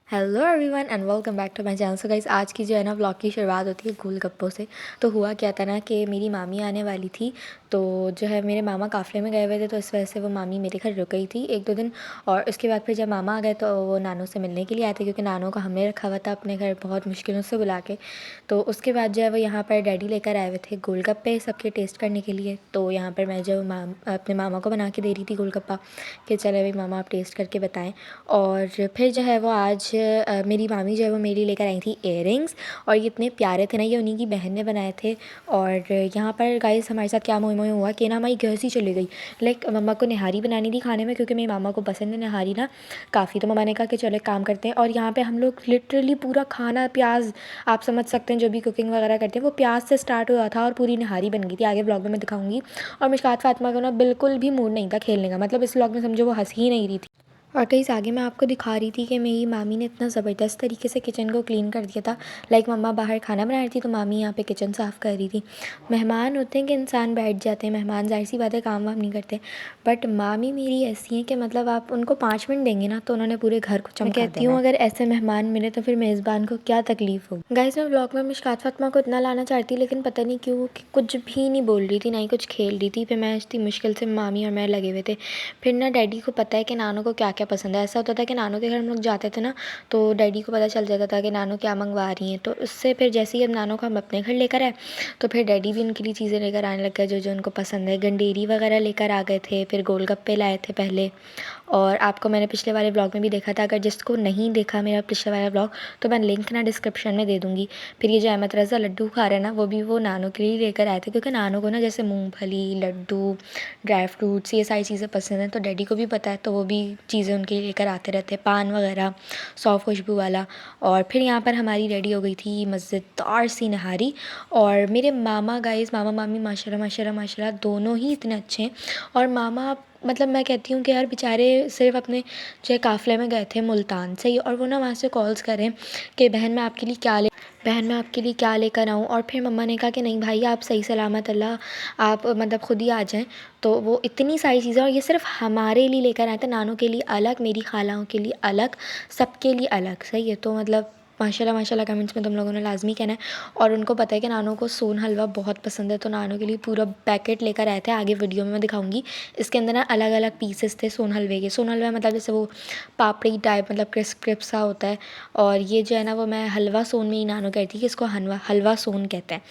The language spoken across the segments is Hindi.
Hello everyone and welcome back to my channel. So guys, आज की जो है ना व्लॉग की शुरुआत होती है गोलगप्पों से। तो हुआ क्या था ना कि मेरी मामी आने वाली थी, तो जो है मेरे मामा काफ़िले में गए हुए थे, तो इस वजह से वो मामी मेरे घर रुक गई थी 1-2 दिन। और उसके बाद फिर जब मामा आ गए तो वो नानू से मिलने के लिए आए थे, क्योंकि नानू को हमने रखा हुआ था अपने घर बहुत मुश्किलों से बुला के। तो उसके बाद जो है वो यहाँ पर डैडी लेकर आए हुए थे गोलगप्पे सबके टेस्ट करने के लिए। तो यहाँ पर मैं जो अपने मामा को बना के दे रही थी गोलगप्पा कि चले भाई मामा आप टेस्ट करके बताएं। और फिर जो है वो आज मेरी मामी जो है वो मेरी लेकर आई थी इयररिंग्स, और ये इतने प्यारे थे ना, ये उन्हीं की बहन ने बनाए थे। और यहाँ पर गाइस हमारे साथ क्या मोह मोह हुआ कि ना हमारी गैस ही चली गई। लाइक मम्मा को निहारी बनानी थी खाने में, क्योंकि मेरी मामा को पसंद है निहारी ना काफ़ी। तो मम्मा ने कहा कि चलो एक काम करते हैं, और यहाँ पे हम लोग लिटरली पूरा खाना प्याज, आप समझ सकते हैं जो भी कुकिंग वगैरह करते हैं वो प्याज से स्टार्ट हुआ था और पूरी निहारी बन गई थी। आगे ब्लॉग में मैं दिखाऊंगी। और मिशकात फातिमा को ना बिल्कुल भी मूड नहीं था खेलने का, मतलब इस ब्लॉग में समझो वो हंस ही नहीं रही थी। और कहीं आगे मैं आपको दिखा रही थी कि मेरी मामी ने इतना ज़बरदस्त तरीके से किचन को क्लीन कर दिया था। लाइक मम्मा बाहर खाना बना रही थी तो मामी यहाँ पे किचन साफ़ कर रही थी। मेहमान होते हैं कि इंसान बैठ जाते हैं, मेहमान ज़ाहिर सी बात है काम वाम नहीं करते। बट मामी मेरी ऐसी हैं कि मतलब आप उनको 5 मिनट देंगे ना तो उन्होंने पूरे घर को चमका देना। मैं कहती हूँ अगर ऐसे मेहमान मिले तो फिर मेज़बान को क्या तकलीफ़ होगी। गाइस मैं ब्लॉग में मिशकात फातिमा को इतना लाना चाहती, लेकिन पता नहीं क्यों कि कुछ भी नहीं बोल रही थी, ना ही कुछ खेल रही थी। फिर मैं इतनी मुश्किल से मामी और मैं लगे हुए थे। फिर ना डैडी को पता है कि नानू को क्या क्या पसंद है। ऐसा होता था कि नानू के घर हम लोग जाते थे ना, तो डैडी को पता चल जाता था कि नानू क्या मंगवा रही हैं। तो उससे फिर जैसे ही अब नानू को हम अपने घर लेकर आए, तो फिर डैडी भी उनके लिए चीज़ें लेकर आने लग गए जो जो उनको पसंद है। गंडेरी वगैरह लेकर आ गए थे, फिर गोलगप्पे लाए थे पहले। और आपको मैंने पिछले वाले ब्लॉग में भी देखा था, अगर जिसको नहीं देखा मेरा पिछले वाला ब्लॉग तो मैं लिंक ना डिस्क्रिप्शन में दे दूँगी। फिर ये जो अहमद रज़ा लड्डू खा रहे हैं ना, वो भी वो नानू के लिए लेकर आए थे, क्योंकि नानू को ना जैसे मूँगफली, लड्डू, ड्राई फ्रूट्स ये सारी चीज़ें पसंद हैं। तो डैडी को भी पता है, तो वो भी चीज़ें उनके लिए लेकर आते रहते हैं, पान वगैरह, सौंफ खुशबू वाला। और फिर यहाँ पर हमारी रेडी हो गई थी मज़ेदार सी नहारी। और मेरे मामा गाइस, मामा मामी माशाल्लाह माशाल्लाह माशाल्लाह दोनों ही इतने अच्छे हैं। और मामा मतलब मैं कहती हूँ कि यार बेचारे सिर्फ अपने जो है काफ़िले में गए थे मुल्तान से ही, और वो ना वहाँ से कॉल्स करें कि बहन मैं आपके लिए क्या लेकर आऊँ। और फिर मम्मा ने कहा कि नहीं भाई आप सही सलामत अल्लाह, आप मतलब खुद ही आ जाएं। तो वो इतनी सारी चीज़ें, और ये सिर्फ हमारे लिए लेकर आए थे, नानू के लिए अलग, मेरी खालाओं के लिए अलग, सबके लिए अलग। सही है, तो मतलब माशाल्लाह माशाल्लाह कमेंट्स में तुम लोगों ने लाजमी कहना है। और उनको पता है कि नानू को सोन हलवा बहुत पसंद है, तो नानू के लिए पूरा पैकेट लेकर आए थे। आगे वीडियो में मैं दिखाऊंगी। इसके अंदर ना अलग अलग पीसेस थे सोन हलवे के। सोन हलवा मतलब जैसे वो पापड़ी टाइप, मतलब क्रिस्प क्रिस्प सा होता है। और ये जो है ना वो मैं हलवा सोन में ही नानू कहती कि इसको हलवा सोन कहते हैं।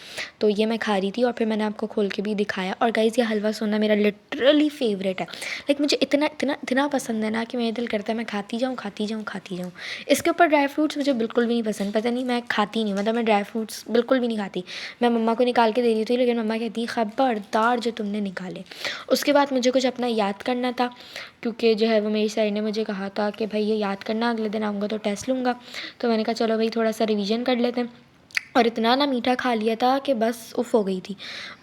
तो ये मैं खा रही थी और फिर मैंने आपको खोल के भी दिखाया। और गाइज़ ये हलवा सोन ना मेरा लिटरली फेवरेट है। लाइक मुझे इतना इतना इतना पसंद है ना कि मेरा दिल करता है मैं खाती जाऊँ खाती जाऊँ खाती जाऊँ। इसके ऊपर ड्राई फ्रूट्स मुझे बिल्कुल भी नहीं पसंद, पता नहीं मैं खाती नहीं, मतलब मैं ड्राई फ्रूट्स बिल्कुल भी नहीं खाती। मैं मम्मा को निकाल के दे दी थी, लेकिन मम्मा कहती खबरदार जो तुमने निकाले। उसके बाद मुझे कुछ अपना याद करना था, क्योंकि जो है वो मेरी सर ने मुझे कहा था कि भाई ये याद करना, अगले दिन आऊँगा तो टेस्ट लूँगा। तो मैंने कहा चलो भाई थोड़ा सा रिवीजन कर लेते हैं। और इतना ना मीठा खा लिया था कि बस उफ़ हो गई थी।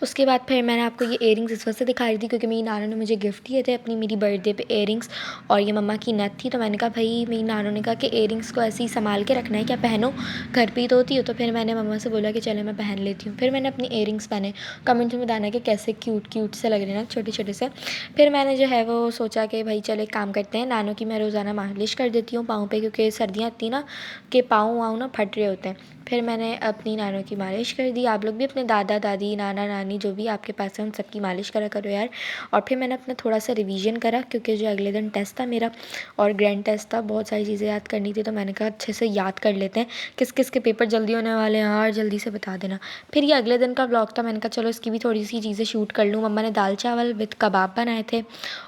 उसके बाद फिर मैंने आपको ये इयररिंग्स इस वजह से दिखा रही थी क्योंकि मेरी नानू ने मुझे गिफ्ट दिए थे अपनी मेरी बर्थडे पे इयररिंग्स। और ये मम्मा की नथ थी, तो मैंने कहा भाई, मेरी नानू ने कहा कि इयररिंग्स को ऐसे ही संभाल के रखना है, क्या पहनो, घर पे ही तो होती हो। तो फिर मैंने मम्मा से बोला कि चलो मैं पहन लेती हूँ। फिर मैंने अपनी इयररिंग्स पहने। कमेंट में बताना कि कैसे क्यूट क्यूट से लग रहे हैं ना, छोटे छोटे से। फिर मैंने जो है वो सोचा कि भाई चलो एक काम करते हैं, नानू की मैं रोज़ाना मालिश कर देती हूँ पाँव पे, क्योंकि सर्दियाँ इतनी ना कि पाँव वाँव ना फट रहे होते हैं। फिर मैंने अपनी नानू की मालिश कर दी। आप लोग भी अपने दादा दादी, नाना नानी जो भी आपके पास है उन सबकी मालिश करा करो यार। और फिर मैंने अपना थोड़ा सा रिवीजन करा, क्योंकि जो अगले दिन टेस्ट था मेरा और ग्रैंड टेस्ट था, बहुत सारी चीज़ें याद करनी थी। तो मैंने कहा अच्छे से याद कर लेते हैं, किस किस के पेपर जल्दी होने वाले हैं और जल्दी से बता देना। फिर ये अगले दिन का ब्लॉग था, मैंने कहा चलो इसकी भी थोड़ी सी चीज़ें शूट कर लूँ। मम्मा ने दाल चावल विद कबाब बनाए थे,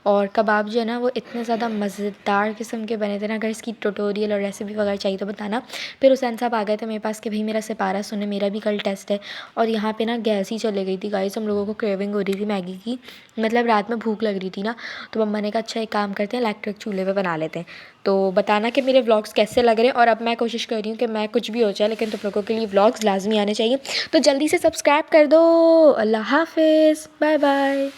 और कबाब जो है ना वो इतने ज़्यादा मज़ेदार किस्म के बने थे ना। अगर इसकी ट्यूटोरियल और रेसिपी वगैरह चाहिए तो बताना। फिर हुसैन साहब आ गए थे मेरे पास कि भाई मेरा सिपारा सुने, मेरा भी कल टेस्ट है। और यहाँ पे ना गैस ही चले गई थी गाइस, हम लोगों को क्रेविंग हो रही थी मैगी की, मतलब रात में भूख लग रही थी ना। तो मम्मा ने कहा अच्छा एक काम करते हैं, इलेक्ट्रिक चूल्हे पे बना लेते हैं। तो बताना कि मेरे व्लॉग्स कैसे लग रहे हैं। और अब मैं कोशिश कर रही हूँ कि मैं कुछ भी हो जाए लेकिन तुम लोगों के लिए व्लॉग्स लाजमी आने चाहिए। तो जल्दी से सब्सक्राइब कर दो। अल्लाह हाफिज़, बाय बाय।